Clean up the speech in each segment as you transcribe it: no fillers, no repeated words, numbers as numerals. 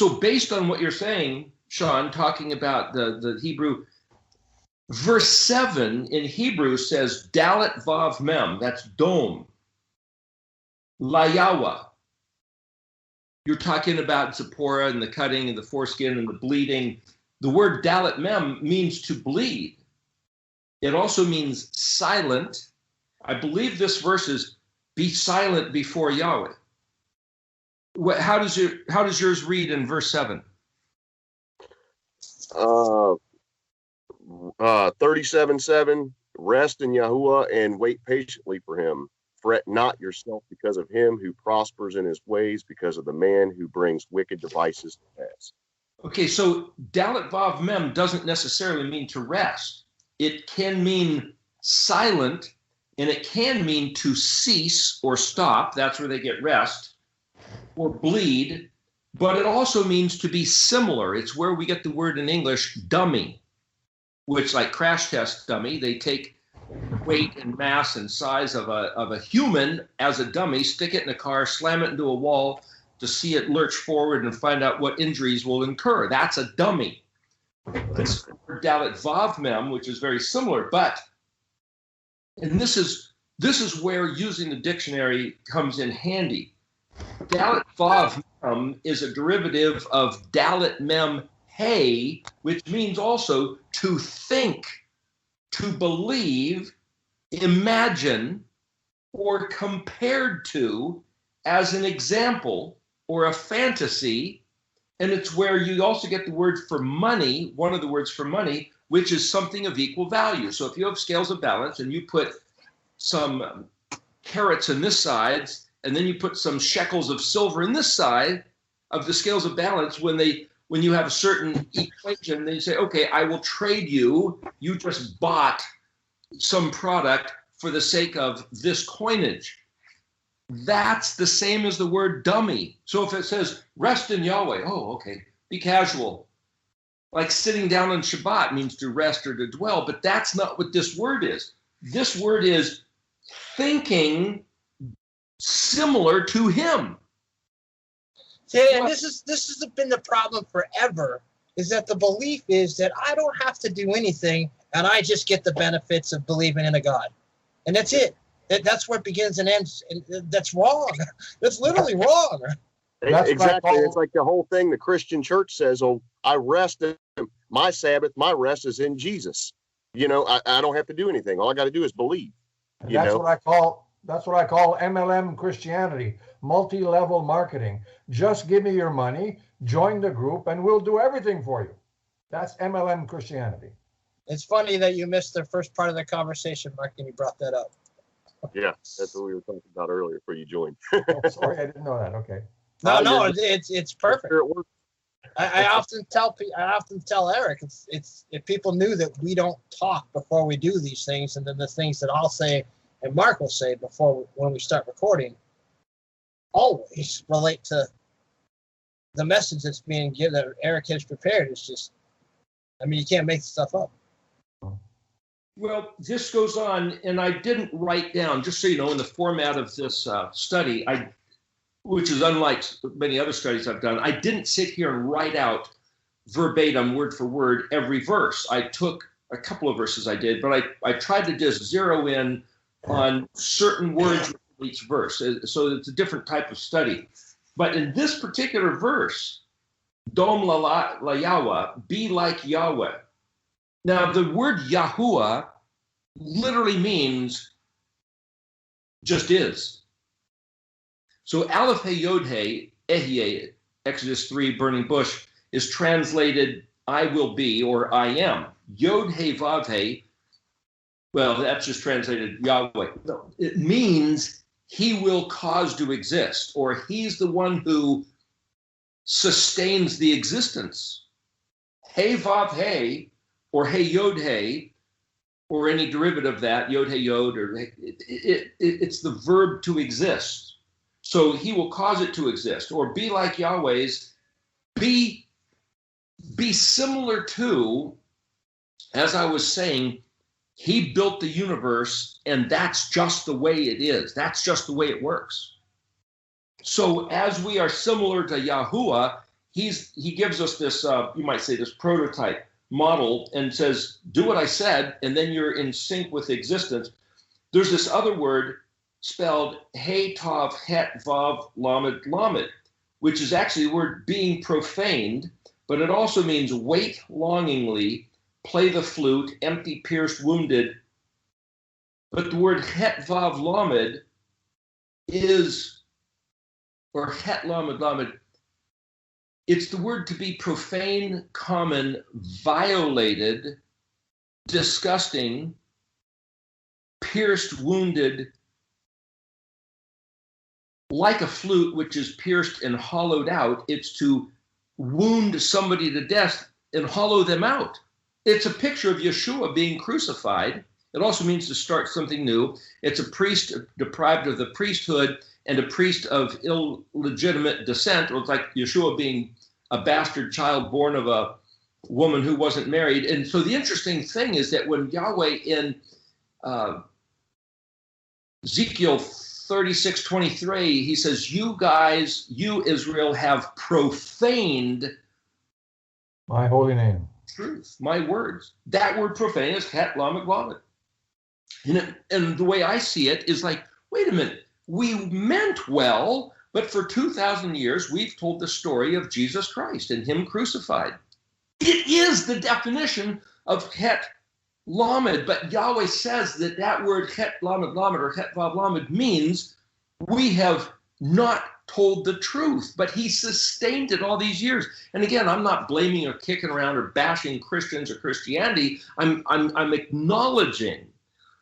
So based on what you're saying, Sean, talking about the Hebrew, verse 7 in Hebrew says dalet vav mem, that's dome, layawa. You're talking about Zipporah and the cutting and the foreskin and the bleeding. The word dalet mem means to bleed. It also means silent. I believe this verse is be silent before Yahweh. How does yours read in verse 7? 37:7, rest in Yahuwah and wait patiently for him. Fret not yourself because of him who prospers in his ways, because of the man who brings wicked devices to pass. Okay, so dalet vav mem doesn't necessarily mean to rest. It can mean silent, and it can mean to cease or stop. That's where they get rest, or bleed. But it also means to be similar. It's where we get the word in English, dummy, which, like crash test dummy, they take weight and mass and size of a human as a dummy, stick it in a car, slam it into a wall to see it lurch forward and find out what injuries will incur. That's a dummy. This dalet vav mem, which is very similar, and this is where using the dictionary comes in handy. Dalet vav mem is a derivative of dalet mem hey, which means also to think, to believe, imagine, or compared to as an example or a fantasy. And it's where you also get the word for money, one of the words for money, which is something of equal value. So if you have scales of balance and you put some carats in this side, and then you put some shekels of silver in this side of the scales of balance, when you have a certain equation, then you say, okay, I will trade you. You just bought some product for the sake of this coinage. That's the same as the word dummy. So if it says rest in Yahweh, oh, okay, be casual. Like sitting down on Shabbat means to rest or to dwell, but that's not what this word is. This word is thinking similar to him. Yeah, and this has been the problem forever, is that the belief is that I don't have to do anything and I just get the benefits of believing in a God. And that's it. That's where it begins and ends. And that's wrong. That's literally wrong. Exactly. It's like the whole thing the Christian church says, oh, I rest in my Sabbath, my rest is in Jesus. You know, I don't have to do anything. All I got to do is believe. That's what I call MLM Christianity, multi-level marketing. Just give me your money, join the group, and we'll do everything for you. That's MLM Christianity. It's funny that you missed the first part of the conversation, Mark, and you brought that up. Yeah, that's what we were talking about earlier before you joined. Oh, sorry, I didn't know that. Okay. No, it's perfect. I often tell Eric, it's if people knew that we don't talk before we do these things, and then the things that I'll say and Mark will say when we start recording, always relate to the message that's being given that Eric has prepared. It's just, I mean, you can't make stuff up. Well, this goes on, and I didn't write down, just so you know, in the format of this study, which is unlike many other studies I've done, I didn't sit here and write out verbatim, word for word, every verse. I took a couple of verses I did, but I tried to just zero in on certain words in each verse. So it's a different type of study. But in this particular verse, Dom la Yahweh, be like Yahweh. Now, the word Yahuwah literally means just is. So Aleph He Yod He, Ehyeh, Exodus 3, burning bush, is translated I will be or I am. Yod He Vav He, well, that's just translated Yahweh. No, it means he will cause to exist, or he's the one who sustains the existence. He Vav He, or Hey Yod Hey, or any derivative of that, Yod Hey Yod, or it's the verb to exist. So he will cause it to exist, or be like Yahweh's, be similar to, as I was saying, he built the universe, and that's just the way it is. That's just the way it works. So as we are similar to Yahuwah, he gives us this, you might say, this prototype model and says, do what I said, and then you're in sync with existence. There's this other word spelled He Tav Het Vav Lamed Lamed, which is actually the word being profaned, but it also means wait longingly, play the flute, empty, pierced, wounded. But the word Het Vav Lamed is, or Het Lamed Lamed, it's the word to be profane, common, violated, disgusting, pierced, wounded, like a flute which is pierced and hollowed out. It's to wound somebody to death and hollow them out. It's a picture of Yeshua being crucified. It also means to start something new. It's a priest deprived of the priesthood and a priest of illegitimate descent. It's like Yeshua being a bastard child born of a woman who wasn't married. And so the interesting thing is that when Yahweh in Ezekiel 36:23, he says, you guys, you Israel, have profaned my holy name. Truth, my words. That word profane is Het Lamed Lamed. And the way I see it is like, wait a minute, we meant well, but for 2,000 years, we've told the story of Jesus Christ and him crucified. It is the definition of Het Lamed, but Yahweh says that that word Het Lamed Lamed or Het Vav Lamed means we have not told the truth, but he sustained it all these years. And again, I'm not blaming or kicking around or bashing Christians or Christianity. I'm acknowledging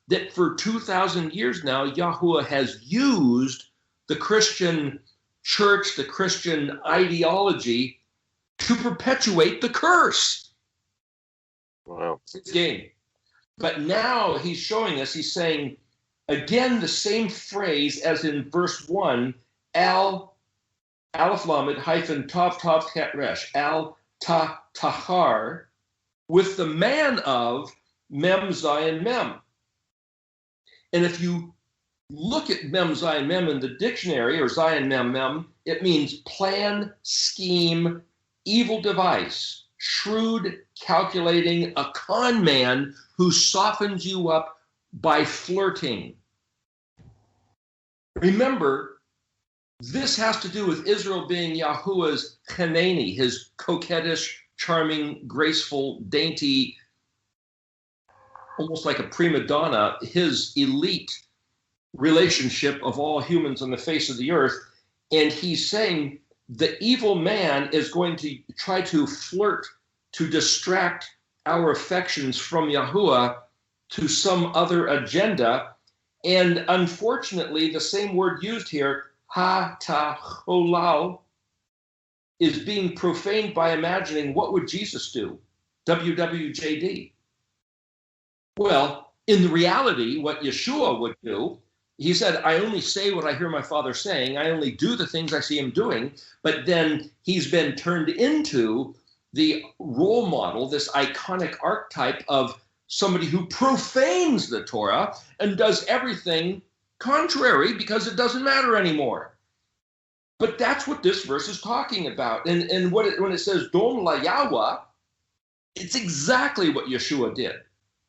that for 2,000 years now, Yahuwah has used the Christian church, the Christian ideology to perpetuate the curse. Wow. It's game. But now he's showing us, he's saying, again, the same phrase as in verse 1, Al, Aleph Lamed, hyphen, Tav, Tav, Het Resh, Al, Ta, Tahar, with the man of Mem, Zion, Mem. And if you look at Mem, Zion, Mem in the dictionary, or Zion, Mem, Mem, it means plan, scheme, evil device, shrewd, calculating, a con man who softens you up by flirting. Remember, this has to do with Israel being Yahuwah's Hanani, his coquettish, charming, graceful, dainty, almost like a prima donna, his elite relationship of all humans on the face of the earth. And he's saying the evil man is going to try to flirt to distract our affections from Yahuwah to some other agenda. And unfortunately, the same word used here, ha-ta-cholal, is being profaned by imagining what would Jesus do? WWJD. Well, in reality, what Yeshua would do, he said, I only say what I hear my Father saying. I only do the things I see him doing. But then he's been turned into the role model, this iconic archetype of somebody who profanes the Torah and does everything contrary because it doesn't matter anymore. But that's what this verse is talking about. And when it says, Dom la Yahweh, it's exactly what Yeshua did.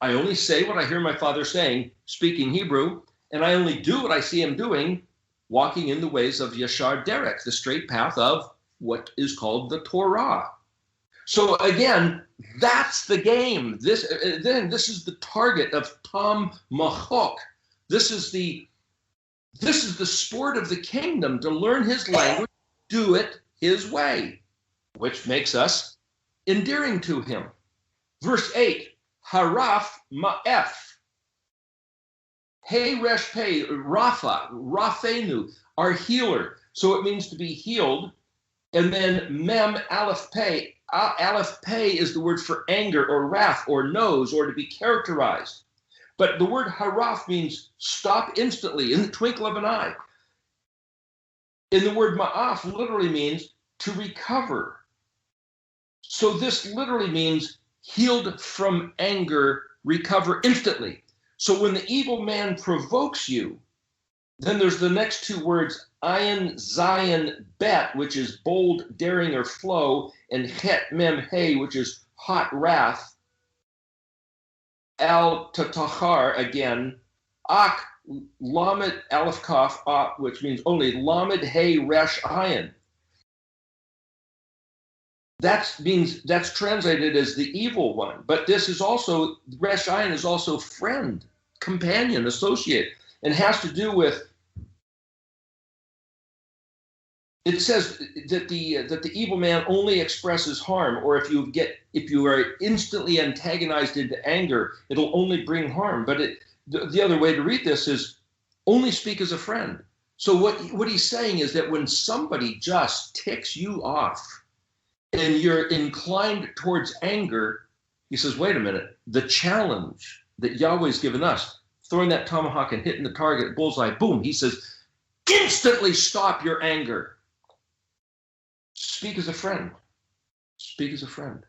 I only say what I hear my Father saying, speaking Hebrew, and I only do what I see him doing, walking in the ways of Yashar Derek, the straight path of what is called the Torah. So again, that's the game. This is the target of Tam Machok. This is the sport of the kingdom, to learn his language, do it his way, which makes us endearing to him. Verse 8, Haraf Ma'ef. Hey Resh Pei, Rapha, Rafenu, our healer. So it means to be healed. And then Mem Aleph Pei. Aleph Pei is the word for anger or wrath or nose or to be characterized. But the word haraf means stop instantly, in the twinkle of an eye. And the word ma'af literally means to recover. So this literally means healed from anger, recover instantly. So when the evil man provokes you, then there's the next two words, Ayin Zion Bet, which is bold, daring, or flow, and Het Mem Hey, which is hot wrath. Al Tatahar again, Ak Lamed Aleph Kaf, which means only Lamed Hey Resh Ayin. That's translated as the evil one, but this is also, Resh Ayin is also friend, companion, associate, and has to do with, it says that the evil man only expresses harm, or if you are instantly antagonized into anger, it'll only bring harm. But the other way to read this is only speak as a friend. So what he's saying is that when somebody just ticks you off and you're inclined towards anger, he says, wait a minute, the challenge that Yahweh's given us, throwing that tomahawk and hitting the target, bullseye, boom, he says, instantly stop your anger. Speak as a friend. Speak as a friend.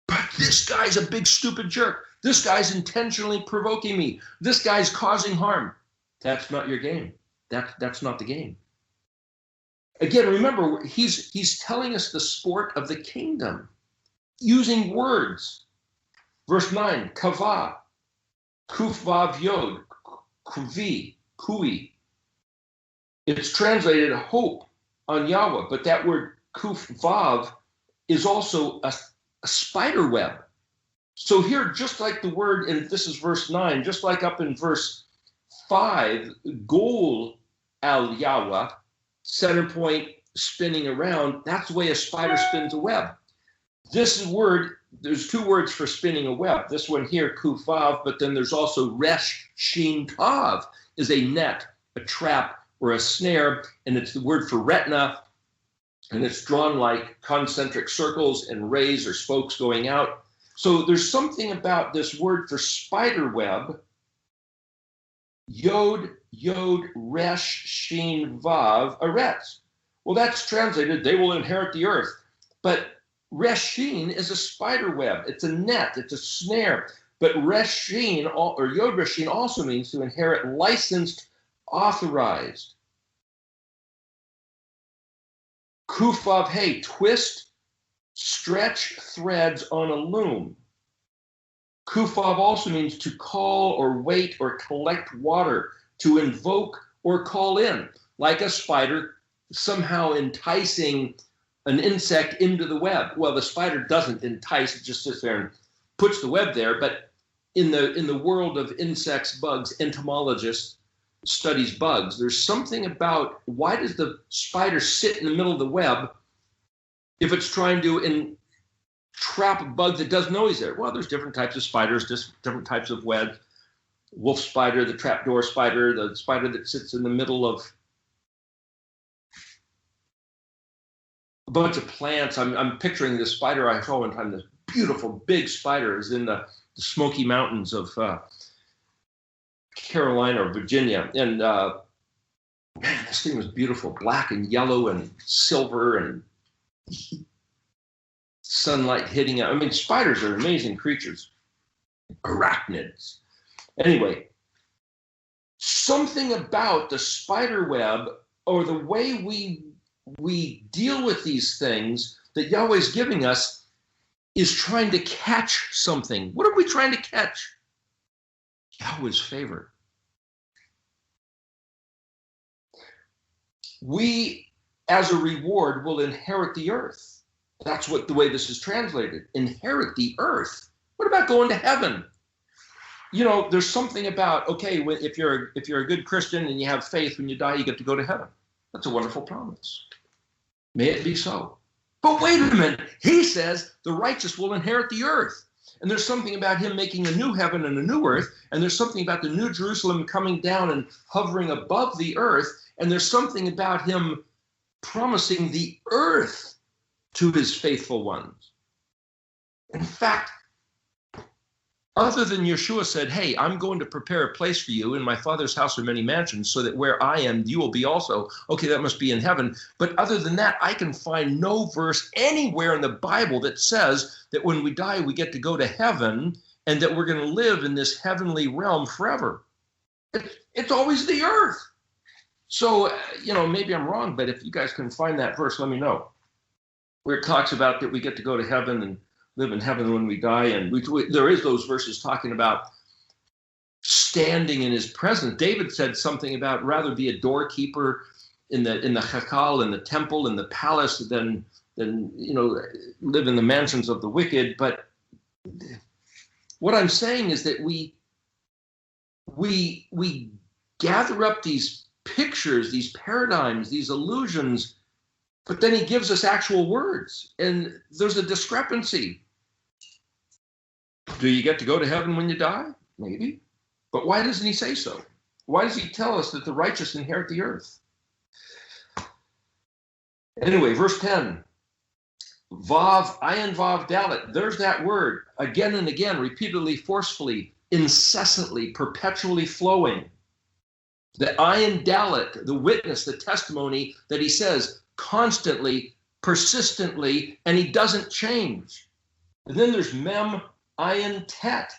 But this guy's a big stupid jerk. This guy's intentionally provoking me. This guy's causing harm. That's not your game. That's not the game. Again, remember, he's telling us the sport of the kingdom, using words. Verse 9, kava, kuf vav yod, kuvi, kui. It's translated hope on Yahweh, but that word kuf vav is also a spider web. So here, just like the word, and this is verse 9, just like up in verse 5, gol al Yahweh, center point spinning around, that's the way a spider spins a web. This word, there's two words for spinning a web. This one here, kuf vav, but then there's also resh shin tav, is a net, a trap, or a snare, and it's the word for retina, and it's drawn like concentric circles and rays or spokes going out. So there's something about this word for spider web, yod, resh, shin, vav, aretz. Well, that's translated, they will inherit the earth. But resh, shin is a spider web. It's a net, it's a snare. But resh, shin, or yod, resh, shin also means to inherit licensed, authorized. Kufav hey, twist, stretch threads on a loom. Kufav also means to call or wait or collect water, to invoke or call in, like a spider somehow enticing an insect into the web. Well, the spider doesn't entice, it just sits there and puts the web there. But in the world of insects, bugs, entomologists studies bugs, there's something about why does the spider sit in the middle of the web if it's trying to trap a bug that doesn't know he's there? Well, there's different types of spiders, different types of webs. Wolf spider, the trapdoor spider, the spider that sits in the middle of a bunch of plants. I'm picturing this spider I saw one time, this beautiful big spider is in the Smoky Mountains of Carolina or Virginia. And man, this thing was beautiful, black and yellow and silver and sunlight hitting it. I mean, spiders are amazing creatures, arachnids. Anyway, something about the spider web or the way we deal with these things that Yahweh's giving us is trying to catch something. What are we trying to catch? Yahweh's favor. We, as a reward, will inherit the earth. That's what the way this is translated. Inherit the earth. What about going to heaven? You know, there's something about, okay, if you're a good Christian and you have faith, when you die, you get to go to heaven. That's a wonderful promise. May it be so. But wait a minute. He says the righteous will inherit the earth. And there's something about him making a new heaven and a new earth. And there's something about the new Jerusalem coming down and hovering above the earth. And there's something about him promising the earth to his faithful ones. In fact, other than Yeshua said, hey, I'm going to prepare a place for you. In my Father's house are many mansions, so that where I am, you will be also. Okay, that must be in heaven. But other than that, I can find no verse anywhere in the Bible that says that when we die, we get to go to heaven and that we're going to live in this heavenly realm forever. It's always the earth. So, maybe I'm wrong, but if you guys can find that verse, let me know. Where it talks about that we get to go to heaven and live in heaven when we die. And there is those verses talking about standing in his presence. David said something about rather be a doorkeeper in the Chakal, in the temple, in the palace, than live in the mansions of the wicked. But what I'm saying is that we gather up these pictures, these paradigms, these illusions, but then he gives us actual words, and there's a discrepancy. Do you get to go to heaven when you die? Maybe. But why doesn't he say so? Why does he tell us that the righteous inherit the earth? Anyway, verse 10. Vav, ayin vav dalet. There's that word again and again, repeatedly, forcefully, incessantly, perpetually flowing. The ayin dalet, the witness, the testimony that he says constantly, persistently, and he doesn't change. And then there's mem ayin tet.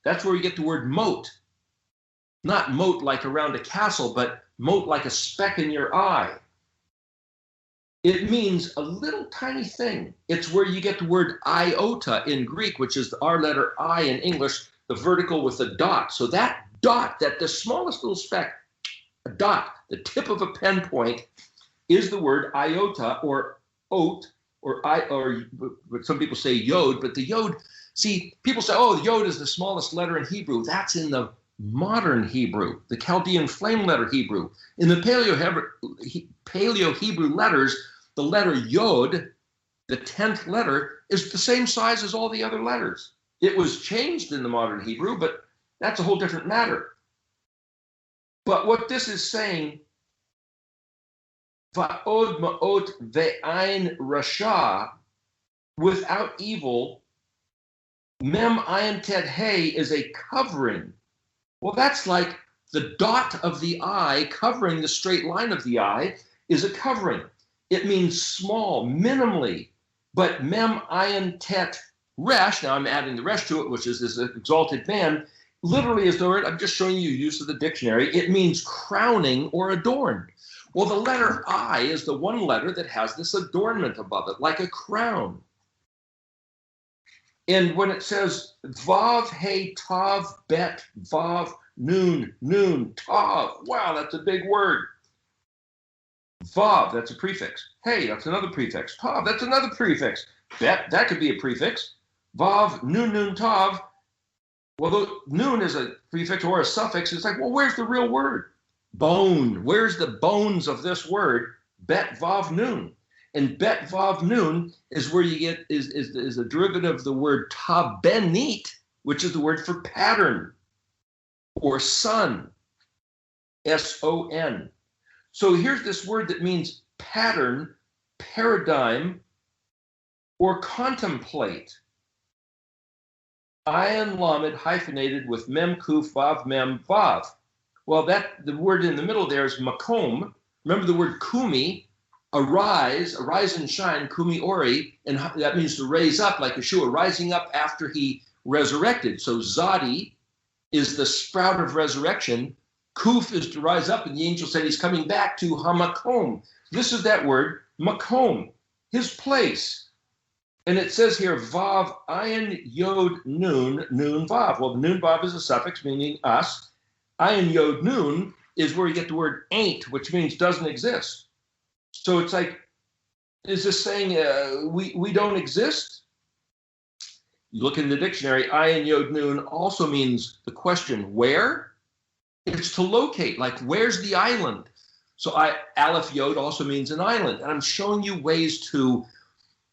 That's where you get the word mote. Not mote like around a castle, but mote like a speck in your eye. It means a little tiny thing. It's where you get the word iota in Greek, which is our letter I in English, the vertical with a dot. So that dot, that the smallest little speck, a dot, the tip of a pen point, is the word iota or oat, or some people say yod, but the yod, see, people say, oh, the yod is the smallest letter in Hebrew. That's in the modern Hebrew, the Chaldean flame letter Hebrew. In the Paleo-Hebrew letters, the letter Yod, the 10th letter, is the same size as all the other letters. It was changed in the modern Hebrew, but that's a whole different matter. But what this is saying, Va'od ma'ot ve'ain rasha, without evil, mem ayin tet hey is a covering. Well, that's like the dot of the eye covering the straight line of the eye is a covering. It means small, minimally, but mem ayin tet resh, now I'm adding the resh to it, which is this exalted man, literally is the word, I'm just showing you use of the dictionary, it means crowning or adorned. Well, the letter I is the one letter that has this adornment above it, like a crown. And when it says Vav, Hey, Tav, Bet, Vav, Noon, Tav, wow, that's a big word. Vav, that's a prefix. Hey, that's another prefix. Tav, that's another prefix. Bet, that could be a prefix. Vav, Noon, Tav. Well, Noon is a prefix or a suffix. It's like, well, where's the real word? Bone. Where's the bones of this word? Bet, Vav, Noon. And Bet Vav Nun is where you get is a derivative of the word tabenit, which is the word for pattern or sun, S-O-N. So here's this word that means pattern, paradigm, or contemplate. Ayin lamed hyphenated with mem kuf vav mem vav. Well, the word in the middle there is makom. Remember the word kumi. Arise and shine, kumi ori, and that means to raise up, like Yeshua, rising up after he resurrected. So Zadi is the sprout of resurrection. Kuf is to rise up, and the angel said he's coming back to Hamakom. This is that word, Makom, his place. And it says here, Vav, Ayin, Yod, Nun, Vav. Well, the Nun, Vav is a suffix meaning us. Ayin, Yod, Nun is where you get the word ain't, which means doesn't exist. So it's like, is this saying we don't exist? You look in the dictionary, ayin yod nun also means the question, where? It's to locate, like where's the island? So aleph yod also means an island. And I'm showing you ways to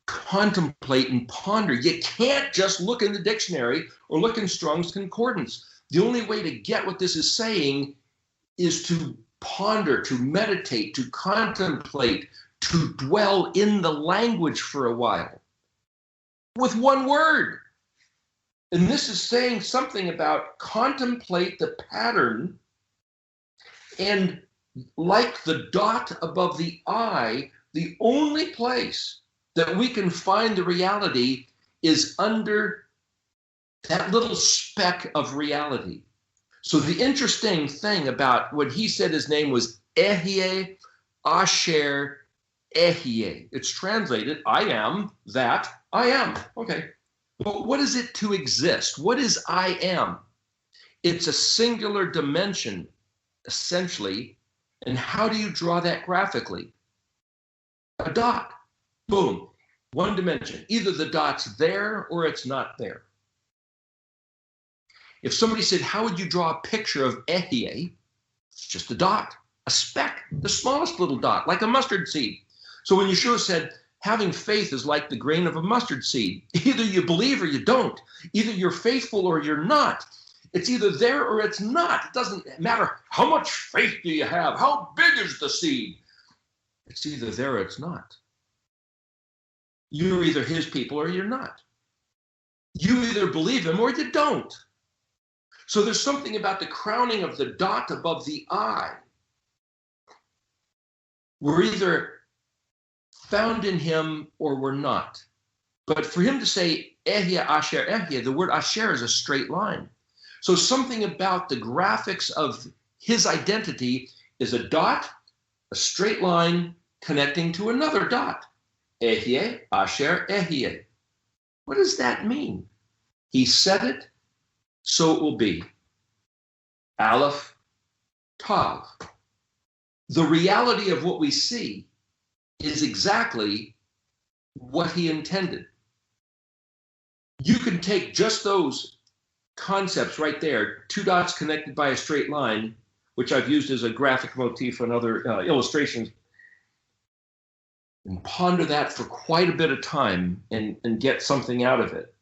contemplate and ponder. You can't just look in the dictionary or look in Strong's Concordance. The only way to get what this is saying is to ponder, to meditate, to contemplate, to dwell in the language for a while with one word. And this is saying something about contemplate the pattern, and like the dot above the I, the only place that we can find the reality is under that little speck of reality. So the interesting thing about when he said his name was Ehye asher ehye. It's translated, I am that I am. Okay. But what is it to exist? What is I am? It's a singular dimension, essentially. And how do you draw that graphically? A dot. Boom. One dimension. Either the dot's there or it's not there. If somebody said, how would you draw a picture of Ehye? It's just a dot, a speck, the smallest little dot, like a mustard seed. So when Yeshua said, having faith is like the grain of a mustard seed, either you believe or you don't. Either you're faithful or you're not. It's either there or it's not. It doesn't matter how much faith do you have, how big is the seed. It's either there or it's not. You're either his people or you're not. You either believe him or you don't. So there's something about the crowning of the dot above the I. We're either found in him or we're not. But for him to say Ehye asher ehye, the word asher is a straight line. So something about the graphics of his identity is a dot, a straight line connecting to another dot. Ehye asher ehye. What does that mean? He said it, so it will be. Aleph, Tav. The reality of what we see is exactly what he intended. You can take just those concepts right there, two dots connected by a straight line, which I've used as a graphic motif in other illustrations, and ponder that for quite a bit of time and get something out of it.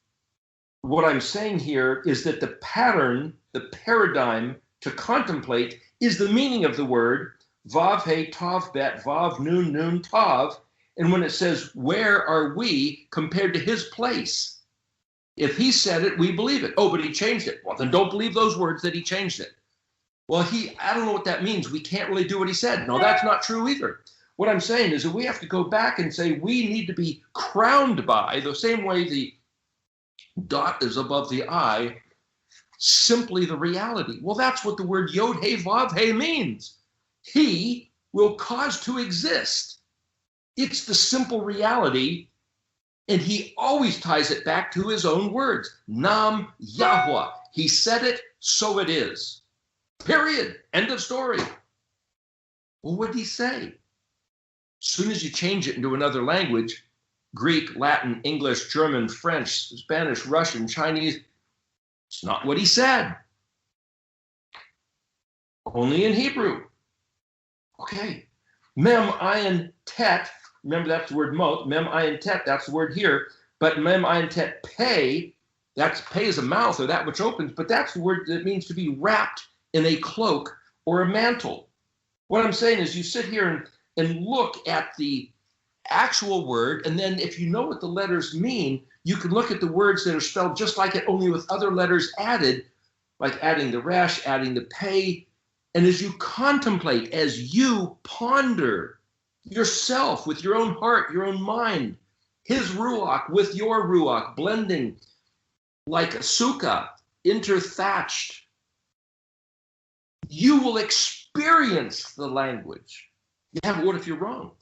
What I'm saying here is that the pattern, the paradigm to contemplate is the meaning of the word Vav He Tav Bet Vav Nun Nun Tav. And when it says, where are we compared to his place? If he said it, we believe it. Oh, but he changed it. Well, then don't believe those words that he changed it. Well, I don't know what that means. We can't really do what he said. No, that's not true either. What I'm saying is that we have to go back and say we need to be crowned by, the same way the dot is above the I, simply the reality. Well, that's what the word Yod He Vav He means. He will cause to exist. It's the simple reality, and he always ties it back to his own words. Nam Yahweh. He said it, so it is. Period. End of story. Well, what did he say? As soon as you change it into another language, Greek, Latin, English, German, French, Spanish, Russian, Chinese, it's not what he said. Only in Hebrew. Okay. Mem, ayin, tet. Remember, that's the word mot. Mem, ayin, tet, that's the word here. But mem, ayin, tet, pay, that's pay is a mouth or that which opens, but that's the word that means to be wrapped in a cloak or a mantle. What I'm saying is you sit here and look at the actual word, and then if you know what the letters mean, you can look at the words that are spelled just like it, only with other letters added, like adding the resh, adding the pay. And as you contemplate, as you ponder yourself with your own heart, your own mind, his ruach with your ruach, blending like a sukkah, interthatched, you will experience the language. Yeah, but what if you're wrong?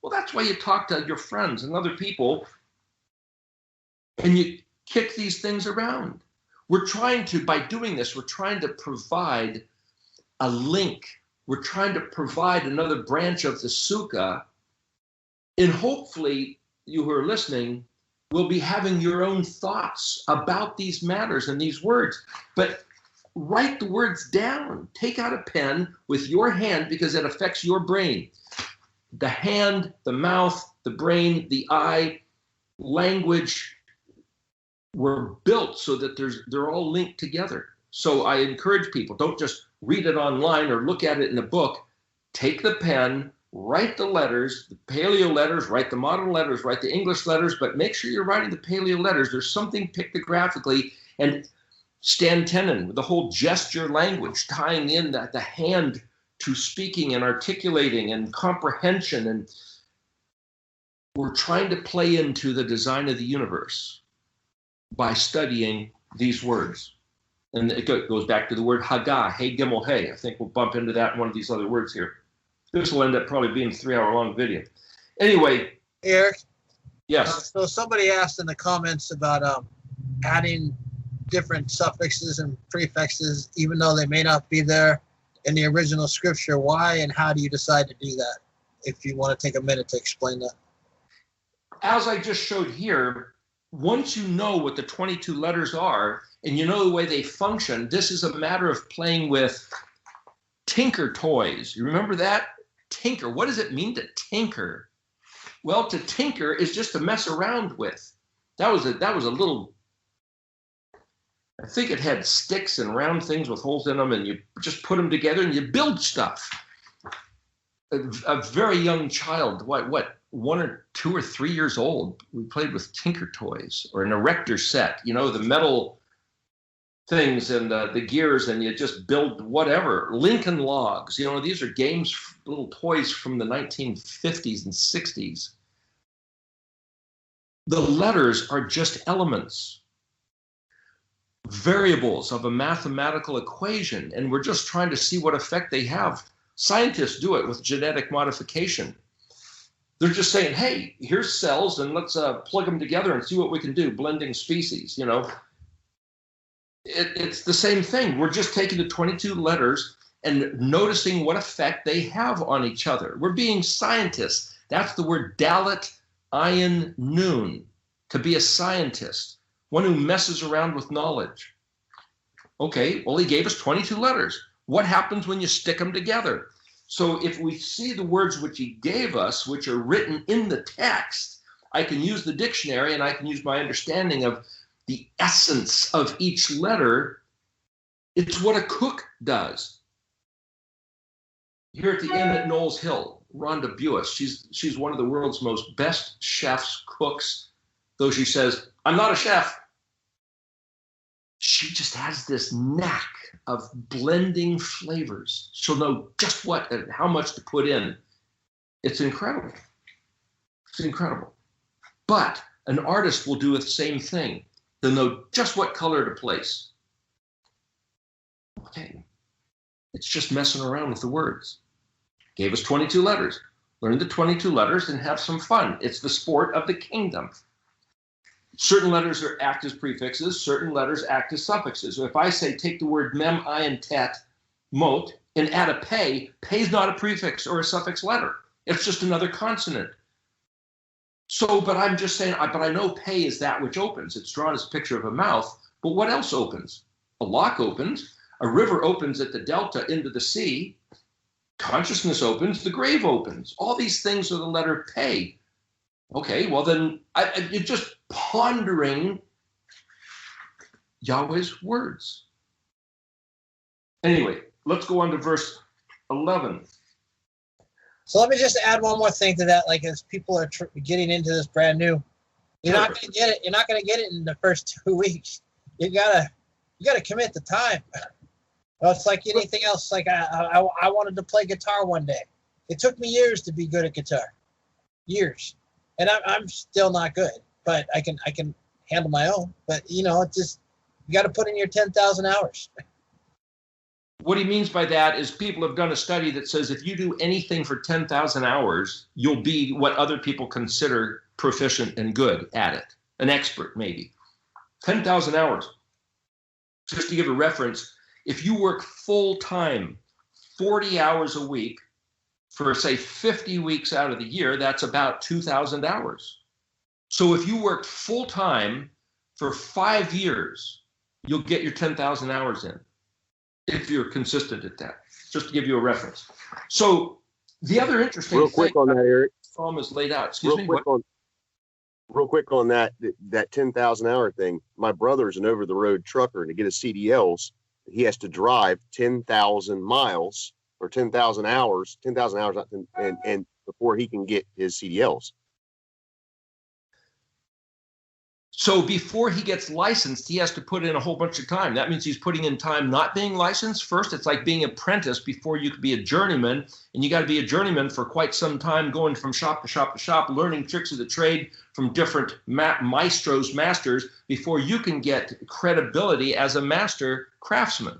Well, that's why you talk to your friends and other people and you kick these things around. We're trying to, by doing this, we're trying to provide a link. We're trying to provide another branch of the sukkah. And hopefully, you who are listening will be having your own thoughts about these matters and these words. But write the words down. Take out a pen with your hand because it affects your brain. The hand, the mouth, the brain, the eye, language were built so that they're all linked together. So I encourage people, don't just read it online or look at it in a book. Take the pen, write the letters, the paleo letters, write the modern letters, write the English letters, but make sure you're writing the paleo letters. There's something pictographically, and Stan Tenen, the whole gesture language, tying in that the hand to speaking and articulating and comprehension. And we're trying to play into the design of the universe by studying these words. And it goes back to the word Haggah, Hey Gimel Hey. I think we'll bump into that in one of these other words here. This will end up probably being a 3-hour-long video. Anyway, Eric, yes. so somebody asked in the comments about adding different suffixes and prefixes, even though they may not be there in the original scripture. Why and how do you decide to do that? If you want to take a minute to explain that. As I just showed here, once you know what the 22 letters are and you know the way they function, this is a matter of playing with tinker toys. You remember that? Tinker. What does it mean to tinker? Well, to tinker is just to mess around with. That was a little, I think it had sticks and round things with holes in them, and you just put them together and you build stuff. A very young child, what, 1 or 2 or 3 years old, we played with tinker toys or an erector set, you know, the metal things and the gears, and you just build whatever. Lincoln logs, you know, these are games, little toys from the 1950s and 60s. The letters are just elements, variables of a mathematical equation, and we're just trying to see what effect they have. Scientists do it with genetic modification. They're just saying, hey, here's cells, and let's plug them together and see what we can do, blending species, you know. It's the same thing. We're just taking the 22 letters and noticing what effect they have on each other. We're being scientists. That's the word dalet ayin nun, to be a scientist, one who messes around with knowledge. Okay, well, he gave us 22 letters. What happens when you stick them together? So if we see the words which he gave us, which are written in the text, I can use the dictionary and I can use my understanding of the essence of each letter. It's what a cook does. Here at the inn at Knowles Hill, Rhonda Buis, she's one of the world's most best chefs, cooks, though she says, I'm not a chef. She just has this knack of blending flavors. She'll know just what and how much to put in. It's incredible. It's incredible. But an artist will do the same thing. They'll know just what color to place. Okay. It's just messing around with the words. Gave us 22 letters. Learn the 22 letters and have some fun. It's the sport of the kingdom. Certain letters act as prefixes, certain letters act as suffixes. So if I say take the word mem, ayin, tet, mot, and add a pay, pay is not a prefix or a suffix letter. It's just another consonant. So, but I'm just saying, but I know pay is that which opens. It's drawn as a picture of a mouth, but what else opens? A lock opens, a river opens at the delta into the sea, consciousness opens, the grave opens. All these things are the letter pay. Okay, well then, you're just pondering Yahweh's words. Anyway, let's go on to verse 11. So let me just add one more thing to that. Like as people are getting into this brand new, you're not going to get it. You're not going to get it in the first 2 weeks. You gotta commit the time. Well, it's like anything else. Like I wanted to play guitar one day. It took me years to be good at guitar, years, and I'm still not good. But I can handle my own. But you know, it's just you got to put in your 10,000 hours. What he means by that is people have done a study that says if you do anything for 10,000 hours, you'll be what other people consider proficient and good at it, an expert maybe. 10,000 hours. Just to give a reference, if you work full time, 40 hours a week for say 50 weeks out of the year, that's about 2,000 hours. So if you worked full time for 5 years, you'll get your 10,000 hours in, if you're consistent at that, just to give you a reference. So the other interesting real quick on that, Eric. Psalm is laid out. Real quick on that 10,000 hour thing. My brother's an over the road trucker, and to get his CDLs, he has to drive 10,000 miles or 10,000 hours, and before he can get his CDLs. So before he gets licensed, he has to put in a whole bunch of time. That means he's putting in time not being licensed first. It's like being apprentice before you could be a journeyman. And you got to be a journeyman for quite some time, going from shop to shop to shop, learning tricks of the trade from different maestros, masters, before you can get credibility as a master craftsman.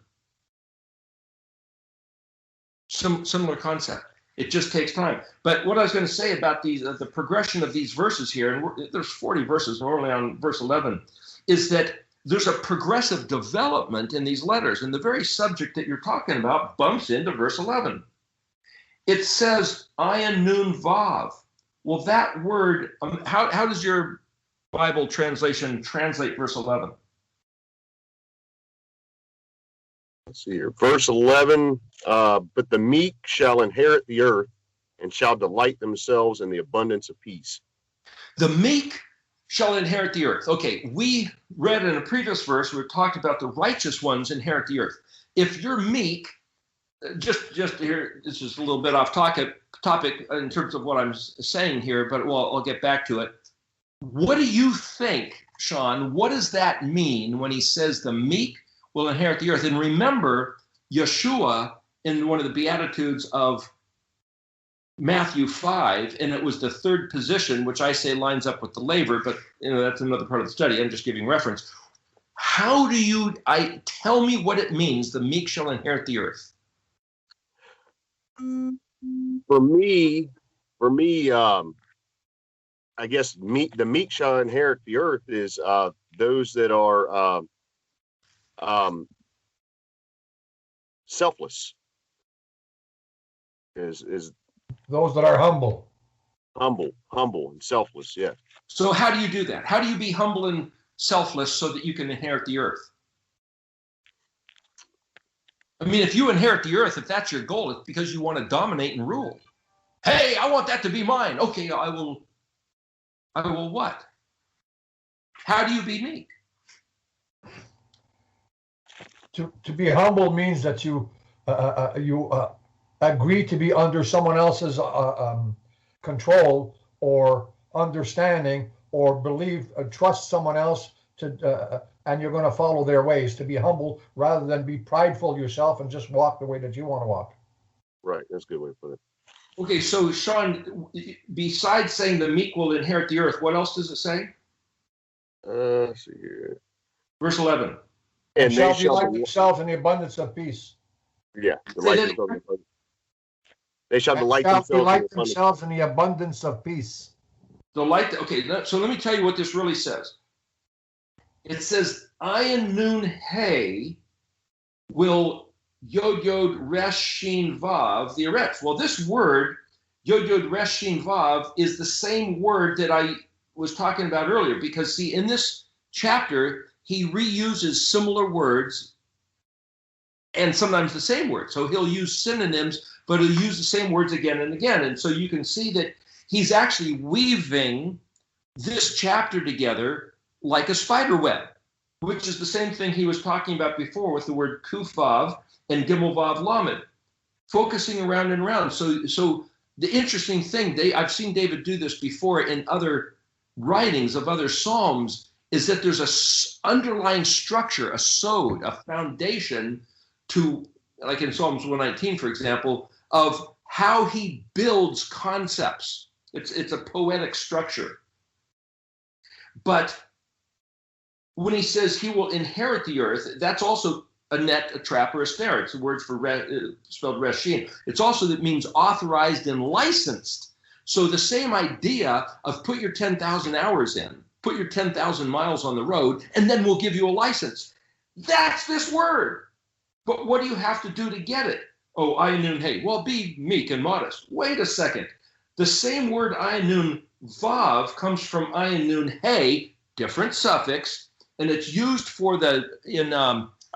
Similar concept. It just takes time. But what I was going to say about these, the progression of these verses here, and there's 40 verses, we're only on verse 11, is that there's a progressive development in these letters. And the very subject that you're talking about bumps into verse 11. It says, ayin nun vav. Well, that word, how does your Bible translation translate verse 11? Let's see here. Verse 11, but the meek shall inherit the earth and shall delight themselves in the abundance of peace. The meek shall inherit the earth. Okay, we read in a previous verse, we talked about the righteous ones inherit the earth. If you're meek, just here, this is a little bit off topic in terms of what I'm saying here, but I'll get back to it. What do you think, Sean? What does that mean when he says the meek will inherit the earth? And remember, Yeshua in one of the Beatitudes of Matthew 5, and it was the third position, which I say lines up with the laver, but that's another part of the study. I'm just giving reference. How do you tell me what it means, the meek shall inherit the earth? For me, I guess the meek shall inherit the earth is those that are selfless. Is Those that are humble. Humble and selfless, yeah. So how do you do that? How do you be humble and selfless so that you can inherit the earth? I mean, if you inherit the earth, if that's your goal, it's because you want to dominate and rule. Hey, I want that to be mine. Okay, I will what? How do you be meek? To be humble means that you agree to be under someone else's control or understanding or believe, trust someone else to, and you're going to follow their ways. To be humble rather than be prideful yourself and just walk the way that you want to walk. Right, that's a good way to put it. Okay, so Sean, besides saying the meek will inherit the earth, what else does it say? Let's see here. Verse 11. And shall delight themselves in the abundance of peace. Yeah, they shall delight themselves in the abundance of peace. Delight. Okay, so let me tell you what this really says. It says, ayin nun hey will yod yod resh shin vav the eretz. Well, this word yod yod resh shin vav is the same word that I was talking about earlier, because see, in this chapter he reuses similar words and sometimes the same words. So he'll use synonyms, but he'll use the same words again and again. And so you can see that he's actually weaving this chapter together like a spider web, which is the same thing he was talking about before with the word kufav and gimel vav lamed, focusing around and around. So the interesting thing, I've seen David do this before in other writings of other psalms, is that there's a underlying structure, a sod, a foundation to, like in Psalms 119, for example, of how he builds concepts. It's a poetic structure. But when he says he will inherit the earth, that's also a net, a trap, or a snare. It's the word for spelled reshin. It's also that means authorized and licensed. So the same idea of put your 10,000 hours in, put your 10,000 miles on the road, and then we'll give you a license. That's this word. But what do you have to do to get it? Oh, ayin nun hey. Well, be meek and modest. Wait a second. The same word ayin nun vav comes from ayin nun hey, different suffix, and it's used for in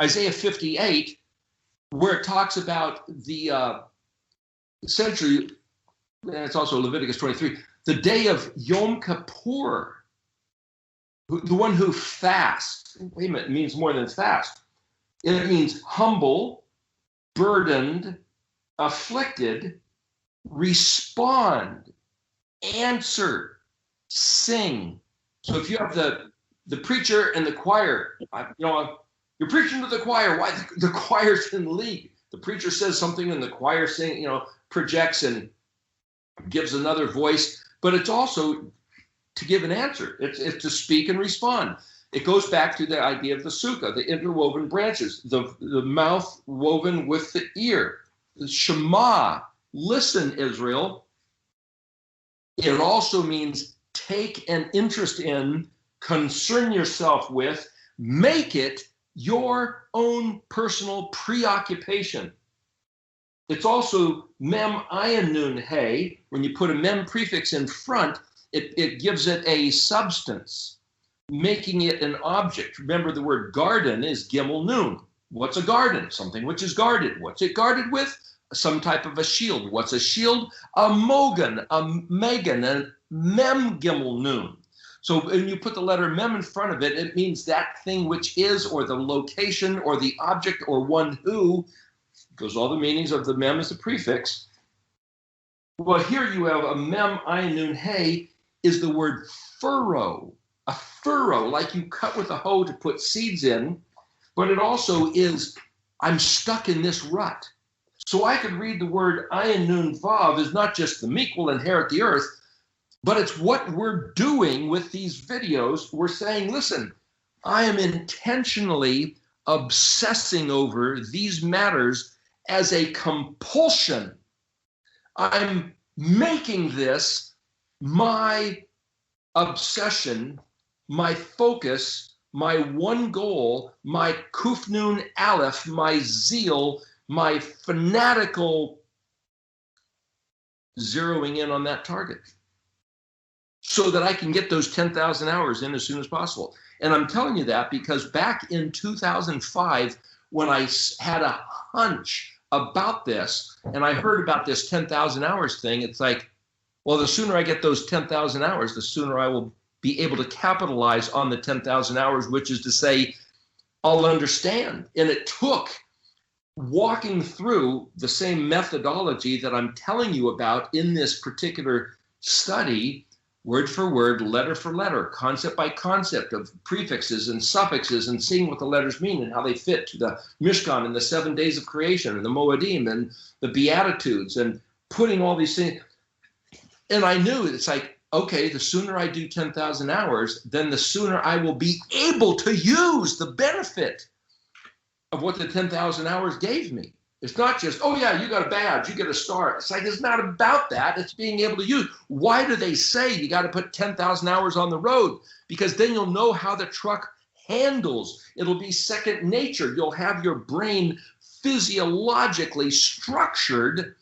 Isaiah 58, where it talks about the century, and it's also Leviticus 23, the day of Yom Kippur, the one who fasts. Wait a minute, it means more than fast. It means humble, burdened, afflicted, respond, answer, sing. So if you have the preacher and the choir, you're preaching to the choir. Why the choir's in the lead? The preacher says something and the choir projects and gives another voice. But it's also to give an answer. It's to speak and respond. It goes back to the idea of the sukkah, the interwoven branches, the mouth woven with the ear. The Shema listen, Israel. It also means take an interest in, concern yourself with, make it your own personal preoccupation. It's also mem ayin nun hey. When you put a mem prefix in front, it gives it a substance, making it an object. Remember, the word garden is gimel nun. What's a garden? Something which is guarded. What's it guarded with? Some type of a shield. What's a shield? A mogan, a megan, a mem gimel nun. So when you put the letter mem in front of it, it means that thing which is, or the location, or the object, or one who. Because all the meanings of the mem is the prefix. Well, here you have a mem ayin nun hey is the word furrow. A furrow, like you cut with a hoe to put seeds in, but it also is, I'm stuck in this rut. So I could read the word ayin nun vav is not just the meek will inherit the earth, but it's what we're doing with these videos. We're saying, listen, I am intentionally obsessing over these matters as a compulsion. I'm making this my obsession, my focus, my one goal, my kufnun aleph, my zeal, my fanatical zeroing in on that target so that I can get those 10,000 hours in as soon as possible. And I'm telling you that because back in 2005, when I had a hunch about this and I heard about this 10,000 hours thing, it's like, well, the sooner I get those 10,000 hours, the sooner I will be able to capitalize on the 10,000 hours, which is to say, I'll understand. And it took walking through the same methodology that I'm telling you about in this particular study, word for word, letter for letter, concept by concept of prefixes and suffixes and seeing what the letters mean and how they fit to the Mishkan and the 7 days of creation and the Moedim and the Beatitudes and putting all these things. And I knew it's like, okay, the sooner I do 10,000 hours, then the sooner I will be able to use the benefit of what the 10,000 hours gave me. It's not just, oh yeah, you got a badge, you get a star. It's like, it's not about that. It's being able to use. Why do they say you got to put 10,000 hours on the road? Because then you'll know how the truck handles. It'll be second nature. You'll have your brain physiologically structured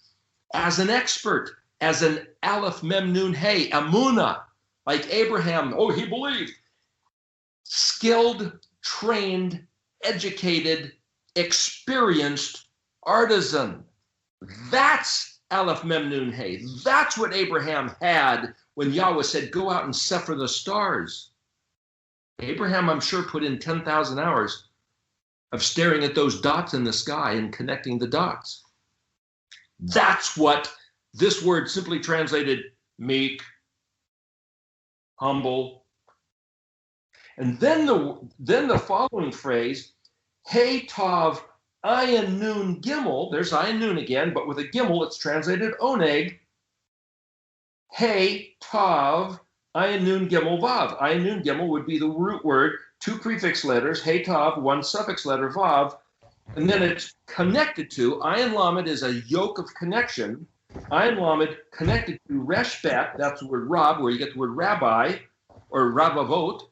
as an expert, as an aleph mem nun hey, amuna, like Abraham. Oh, he believed. Skilled, trained, educated, experienced artisan. That's aleph mem nun hey. That's what Abraham had when Yahweh said, go out and sephir the stars. Abraham, I'm sure, put in 10,000 hours of staring at those dots in the sky and connecting the dots. That's what this word simply translated meek, humble. And then the following phrase, hey tav ayin nun gimel, there's ayin nun again, but with a gimel, it's translated oneg. Hey tav ayin nun gimel vav. Ayin nun gimel would be the root word, two prefix letters, hey tav, one suffix letter vav, and then it's connected to, ayin lamed is a yoke of connection. Ayin lamed connected to resh bet, that's the word rab, where you get the word rabbi, or rabavot.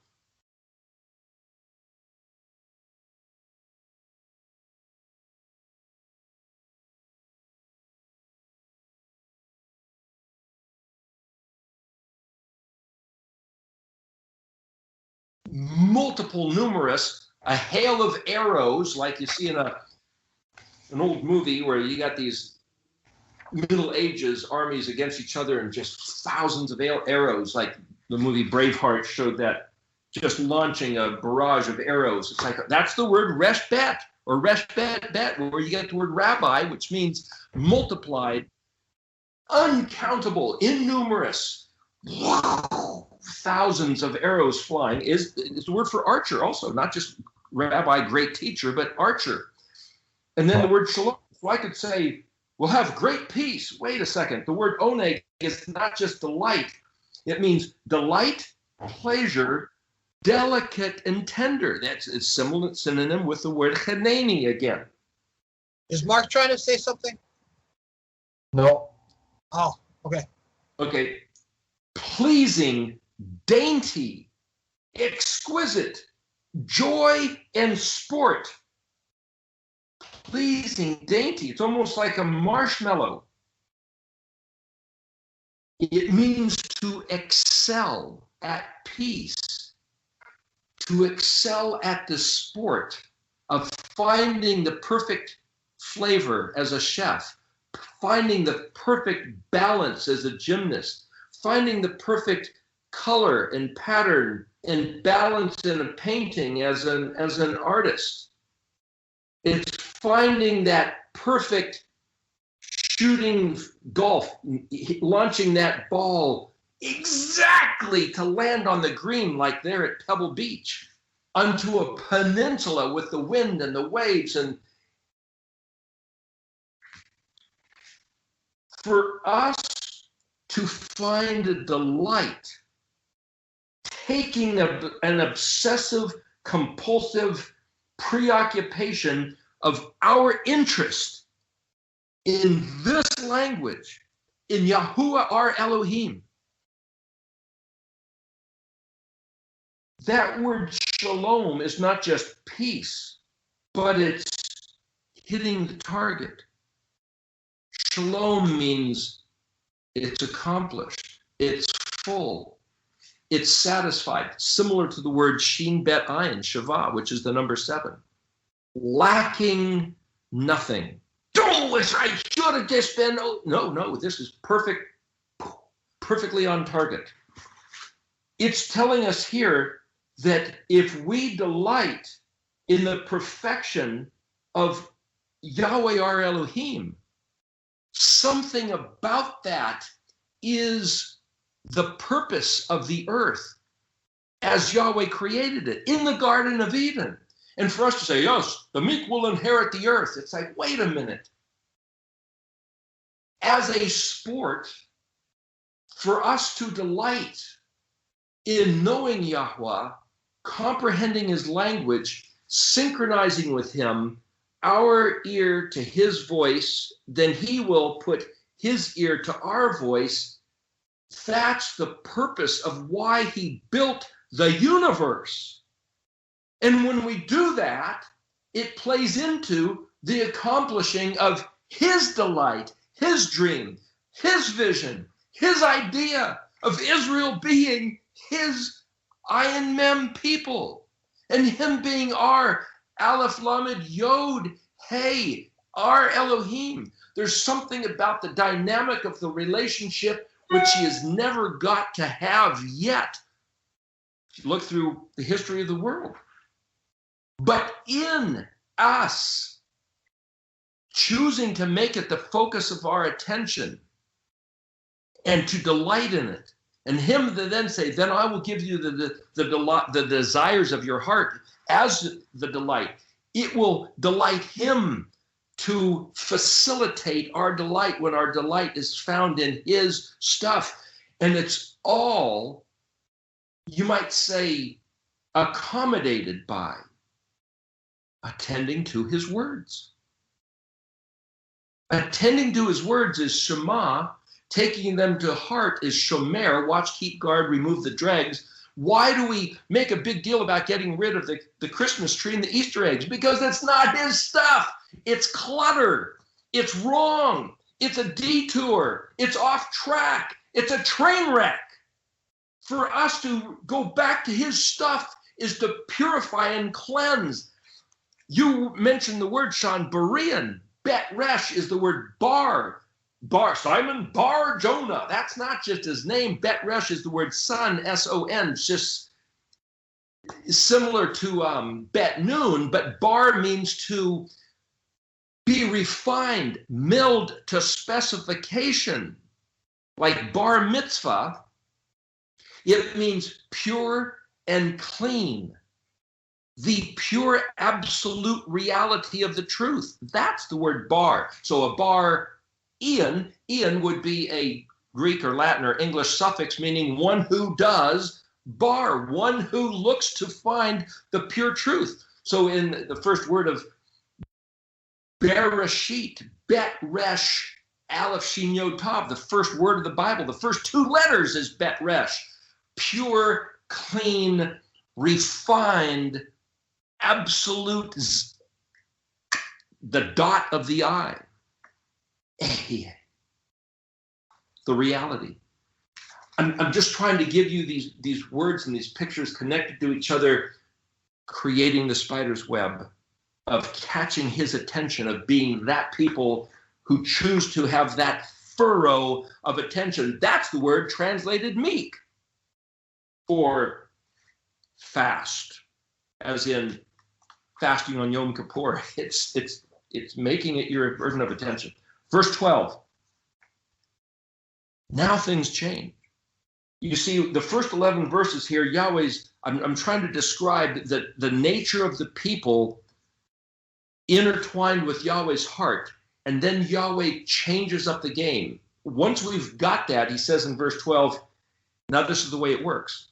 Multiple, numerous, a hail of arrows, like you see in an old movie where you got these Middle Ages armies against each other and just thousands of arrows, like the movie Braveheart showed that, just launching a barrage of arrows. It's like, that's the word resh bet, or resh bet, where you get the word rabbi, which means multiplied, uncountable, innumerous, thousands of arrows flying is the word for archer also, not just rabbi, great teacher, but archer. And then the word shalom. So I could say, we'll have great peace. Wait a second. The word oneg is not just delight. It means delight, pleasure, delicate and tender. That's a synonym with the word cheneni again. Is Mark trying to say something? No. Oh, okay. Okay. Pleasing, dainty, exquisite, joy and sport. Pleasing, dainty. It's almost like a marshmallow. It means to excel at peace, to excel at the sport of finding the perfect flavor as a chef, finding the perfect balance as a gymnast, finding the perfect color and pattern and balance in a painting as an artist. It's finding that perfect shooting golf, launching that ball exactly to land on the green like there at Pebble Beach onto a peninsula with the wind and the waves. And for us to find a delight, taking an obsessive, compulsive preoccupation of our interest in this language, in Yahuwah our Elohim. That word shalom is not just peace, but it's hitting the target. Shalom means it's accomplished, it's full, it's satisfied, similar to the word shin bet ayin, Shavah, which is the number 7. Lacking nothing. Oh, I should have just been. Oh, no, this is perfectly on target. It's telling us here that if we delight in the perfection of Yahweh our Elohim, something about that is the purpose of the earth as Yahweh created it in the Garden of Eden. And for us to say, yes, the meek will inherit the earth. It's like, wait a minute. As a sport, for us to delight in knowing Yahweh, comprehending his language, synchronizing with him, our ear to his voice, then he will put his ear to our voice. That's the purpose of why he built the universe. And when we do that, it plays into the accomplishing of his delight, his dream, his vision, his idea of Israel being his Ayin Mem people, and him being our Aleph Lamed Yod Hey, our Elohim. There's something about the dynamic of the relationship which he has never got to have yet. If you look through the history of the world. But in us, choosing to make it the focus of our attention and to delight in it, and him to then say, then I will give you the desires of your heart as the delight. It will delight him to facilitate our delight when our delight is found in his stuff. And it's all, you might say, accommodated by attending to his words. Attending to his words is Shema. Taking them to heart is Shomer, watch, keep guard, remove the dregs. Why do we make a big deal about getting rid of the Christmas tree and the Easter eggs? Because that's not his stuff. It's clutter. It's wrong. It's a detour. It's off track. It's a train wreck. For us to go back to his stuff is to purify and cleanse. You mentioned the word, Sean, Berean. Bet Resh is the word bar. Simon Bar Jonah. That's not just his name. Bet Resh is the word son, S-O-N. It's just similar to Bet Noon, but bar means to be refined, milled to specification. Like bar mitzvah, it means pure and clean. The pure absolute reality of the truth. That's the word bar. So a bar, Ian would be a Greek or Latin or English suffix meaning one who does, bar, one who looks to find the pure truth. So in the first word of Bereshit, Bet Resh, Aleph Shin Yod Tav, the first word of the Bible, the first two letters is Bet Resh. Pure, clean, refined, absolute, the dot of the I. The reality. I'm just trying to give you these words and these pictures connected to each other, creating the spider's web of catching his attention, of being that people who choose to have that furrow of attention. That's the word translated meek, or fast, as in fasting on Yom Kippur. It's making it your burden of attention. Verse 12. Now things change. You see, the first 11 verses here, Yahweh's, I'm trying to describe the nature of the people intertwined with Yahweh's heart, and then Yahweh changes up the game. Once we've got that, he says in verse 12, now this is the way it works.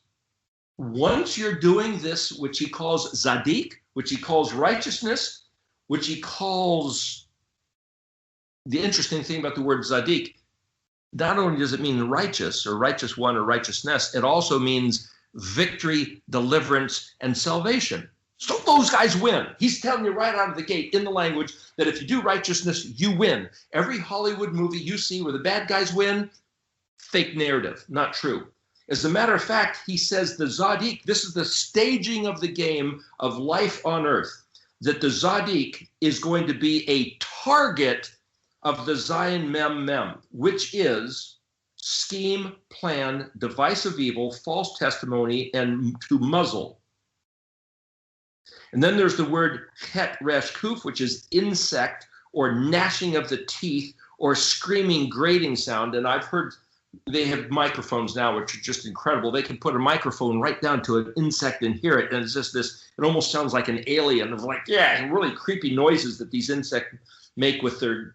Once you're doing this, which he calls Zadik, which he calls righteousness, which he calls, the interesting thing about the word Zadik, not only does it mean righteous or righteous one or righteousness, it also means victory, deliverance, and salvation. So those guys win. He's telling you right out of the gate in the language that if you do righteousness, you win. Every Hollywood movie you see where the bad guys win, fake narrative, not true. As a matter of fact, he says the Zadik, this is the staging of the game of life on earth, that the Zadik is going to be a target of the Zion Mem Mem, which is scheme, plan, device of evil, false testimony, and to muzzle. And then there's the word het resh kuf, which is insect or gnashing of the teeth or screaming grating sound. And I've heard they have microphones now, which are just incredible. They can put a microphone right down to an insect and hear it. And it's just this, it almost sounds like an alien of like, yeah, really creepy noises that these insects make with their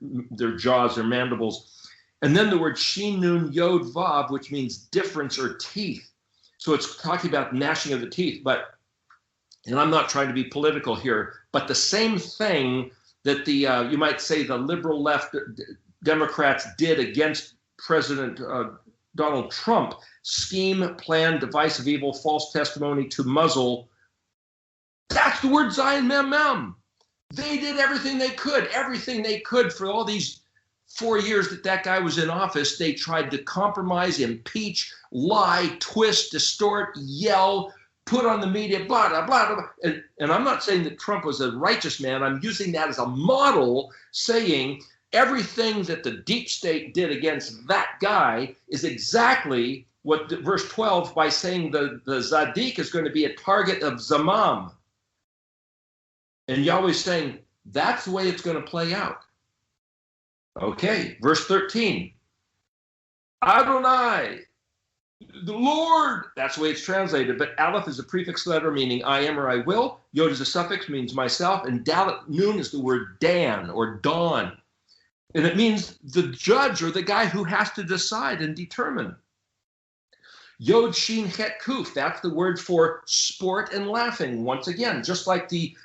jaws, their mandibles. And then the word shin nun yod vav, which means difference or teeth. So it's talking about gnashing of the teeth, but, and I'm not trying to be political here, but the same thing that the, you might say the liberal left Democrats did against President Donald Trump, scheme, plan, device of evil, false testimony, to muzzle. That's the word Zion Mem Mem. They did everything they could for all these 4 years that guy was in office. They tried to compromise, impeach, lie, twist, distort, yell, put on the media, blah, blah, blah, blah. And I'm not saying that Trump was a righteous man. I'm using that as a model, saying everything that the deep state did against that guy is exactly what verse 12, by saying the Zadik is going to be a target of Zamam. And Yahweh's saying, that's the way it's going to play out. Okay, verse 13. Adonai, the Lord, that's the way it's translated. But Aleph is a prefix letter meaning I am or I will. Yod is a suffix, means myself. And Dalet Nun is the word Dan or dawn. And it means the judge or the guy who has to decide and determine. Yod Shin Het Kuf, that's the word for sport and laughing. Once again, just like the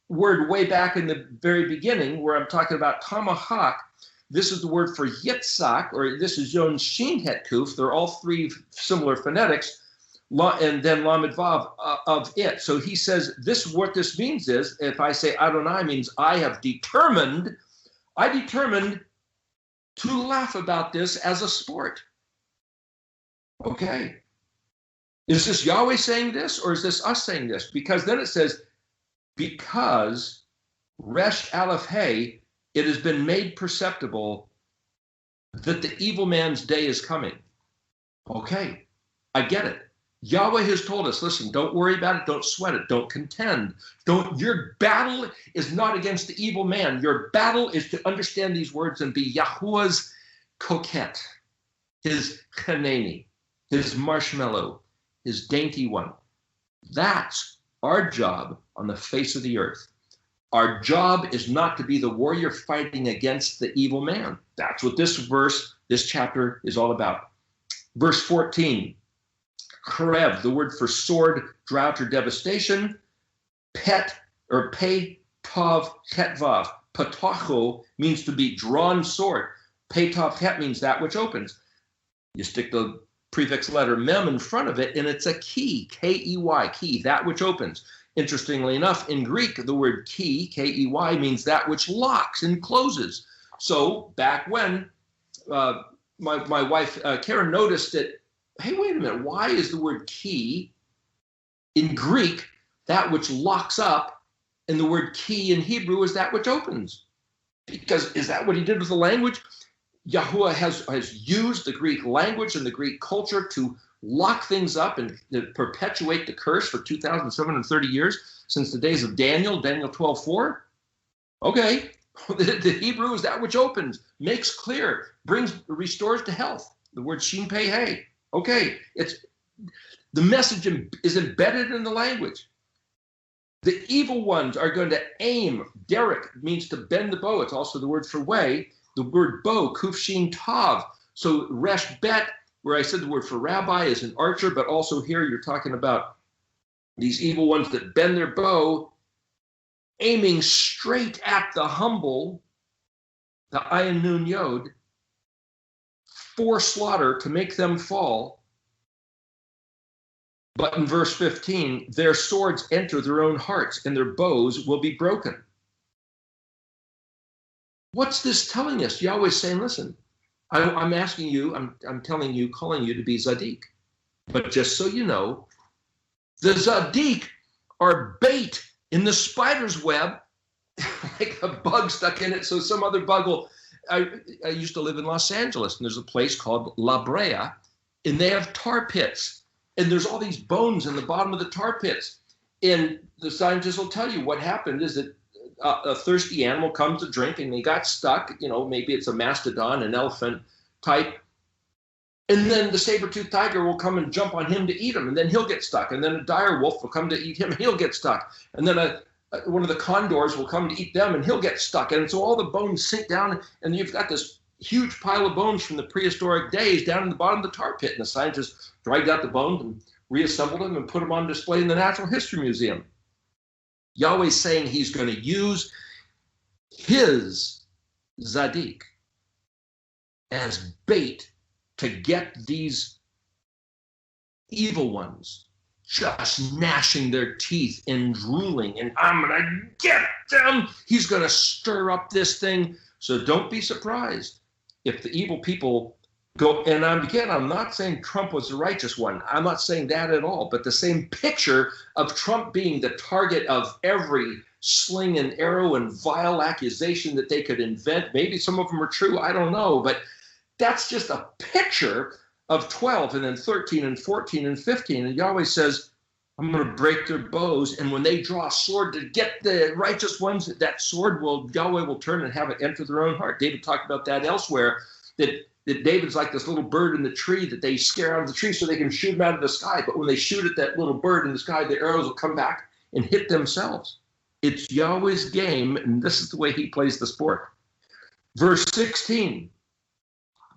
word way back in the very beginning where I'm talking about tomahawk, this is the word for yitzhak, or this is Yod Shin Het Kuf. They're all three similar phonetics, and then Lamed Vav of it. So he says this, what this means is, if I say Adonai means I determined to laugh about this as a sport. Okay. Is this Yahweh saying this, or is this us saying this? Because then it says, because Resh Aleph Hey, it has been made perceptible that the evil man's day is coming. Okay, I get it. Yahweh has told us, listen, don't worry about it, don't sweat it, don't contend. Your battle is not against the evil man. Your battle is to understand these words and be Yahuwah's coquette, his Hanani, his marshmallow, his dainty one. That's our job on the face of the earth. Our job is not to be the warrior fighting against the evil man. That's what this verse, this chapter is all about. Verse 14, Charev, the word for sword, drought, or devastation. Pet, or pei, tav, hetvav. Patacho means to be drawn sword. Pei Tav Het means that which opens. You stick the prefix letter mem in front of it, and it's a key, K-E-Y, key, that which opens. Interestingly enough, in Greek, the word key, K-E-Y, means that which locks and closes. So back when my wife, Karen, noticed that, hey, wait a minute, why is the word key in Greek that which locks up, and the word key in Hebrew is that which opens? Because is that what he did with the language? Yahuwah has used the Greek language and the Greek culture to lock things up and to perpetuate the curse for 2,730 years, since the days of Daniel 12:4. Okay, the Hebrew is that which opens, makes clear, restores to health. The word shin pei hey. Okay, it's the message is embedded in the language. The evil ones are going to aim. Derek means to bend the bow. It's also the word for way. The word bow, kuf shin tav. So resh bet, where I said the word for rabbi is an archer, but also here you're talking about these evil ones that bend their bow, aiming straight at the humble, the ayin nun yod, for slaughter, to make them fall. But in verse 15, their swords enter their own hearts, and their bows will be broken. What's this telling us? Yahweh's saying, listen, I'm asking you, I'm telling you, calling you to be Zadik. But just so you know, the Zadik are bait in the spider's web, like a bug stuck in it. So some other bug will. I used to live in Los Angeles, and there's a place called La Brea, and they have tar pits. And there's all these bones in the bottom of the tar pits. And the scientists will tell you what happened is that a thirsty animal comes to drink, and they got stuck. You know, maybe it's a mastodon, an elephant type. And then the saber-toothed tiger will come and jump on him to eat him, and then he'll get stuck. And then a dire wolf will come to eat him, and he'll get stuck. And then one of the condors will come to eat them, and he'll get stuck. And so all the bones sink down, and you've got this huge pile of bones from the prehistoric days down in the bottom of the tar pit. And the scientists dragged out the bones and reassembled them and put them on display in the Natural History Museum. Yahweh's saying he's going to use his Zadik as bait to get these evil ones just gnashing their teeth and drooling, and I'm going to get them. He's going to stir up this thing. So don't be surprised if the evil people go, and I'm not saying Trump was the righteous one. I'm not saying that at all, but the same picture of Trump being the target of every sling and arrow and vile accusation that they could invent. Maybe some of them are true, I don't know, but that's just a picture of 12 and then 13 and 14 and 15. And Yahweh says, I'm going to break their bows. And when they draw a sword to get the righteous ones, that sword Yahweh will turn and have it enter their own heart. David talked about that elsewhere, that David's like this little bird in the tree that they scare out of the tree so they can shoot him out of the sky. But when they shoot at that little bird in the sky, the arrows will come back and hit themselves. It's Yahweh's game, and this is the way he plays the sport. Verse 16,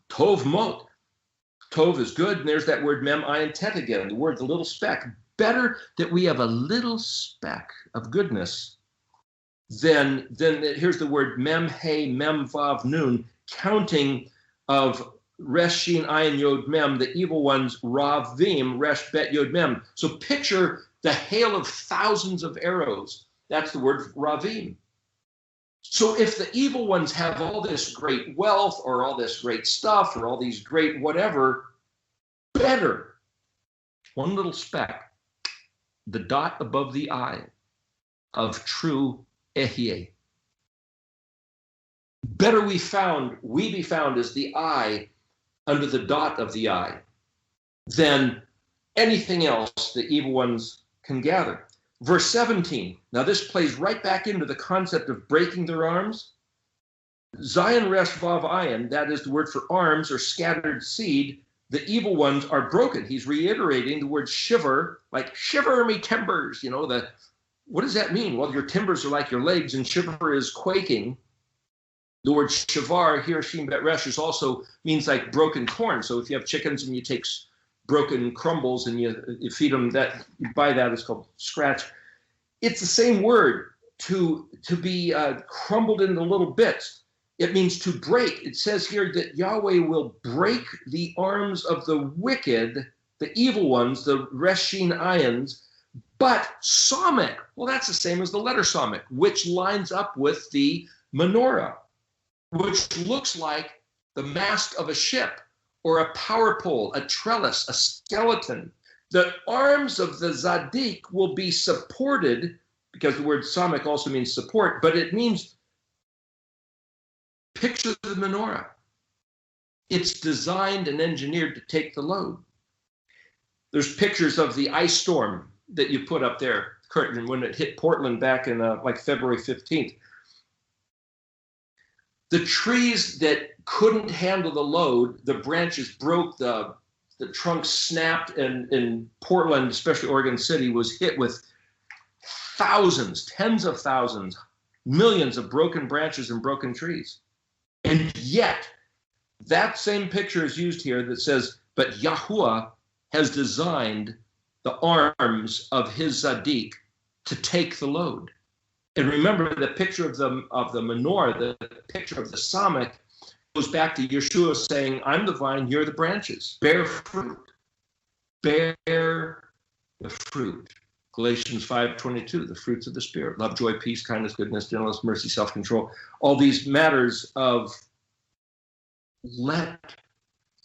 Tov Mot. Tov is good, and there's that word mem, ayin, tet again, the word, the little speck. Better that we have a little speck of goodness than here's the word mem, hey, mem, vav, nun, counting of resh, shin, ayin, yod, mem, the evil ones, ravim, resh, bet, yod, mem. So picture the hail of thousands of arrows. That's the word ravim. So if the evil ones have all this great wealth or all this great stuff or all these great whatever, better, one little speck, the dot above the I of true Ehyeh. Better we be found as the I under the dot of the I than anything else the evil ones can gather. Verse 17, now this plays right back into the concept of breaking their arms. Zion resh vav ayin, that is the word for arms or scattered seed, the evil ones are broken. He's reiterating the word shiver, like shiver me timbers. You know, what does that mean? Well, your timbers are like your legs, and shiver is quaking. The word shavar, here, shin bet resh, also means like broken corn. So if you have chickens and you take broken crumbles and you feed them, that you buy that, it's called scratch. It's the same word, to be crumbled into little bits. It means to break. It says here that Yahweh will break the arms of the wicked, the evil ones, the Reshin Ayans. But Samek, well, that's the same as the letter Samek, which lines up with the menorah, which looks like the mast of a ship or a power pole, a trellis, a skeleton. The arms of the Zadik will be supported, because the word Samek also means support, but it means picture the menorah. It's designed and engineered to take the load. There's pictures of the ice storm that you put up there, Curtin, when it hit Portland back in like February 15th. The trees that couldn't handle the load, the branches broke, the trunks snapped, and in Portland, especially Oregon City, was hit with thousands, tens of thousands, millions of broken branches and broken trees. And yet, that same picture is used here that says, but Yahuwah has designed the arms of his Zadik to take the load. And remember, the picture of the menorah, the picture of the Samek, goes back to Yeshua saying, I'm the vine, you're the branches. Bear fruit. Bear the fruit. Galatians 5:22, the fruits of the Spirit. Love, joy, peace, kindness, goodness, gentleness, mercy, self-control. All these matters of let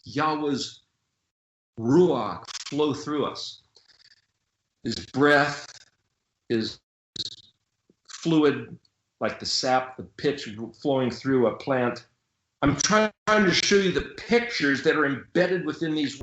Yahweh's Ruach flow through us. His breath is fluid, like the sap, the pitch flowing through a plant. I'm trying to show you the pictures that are embedded within these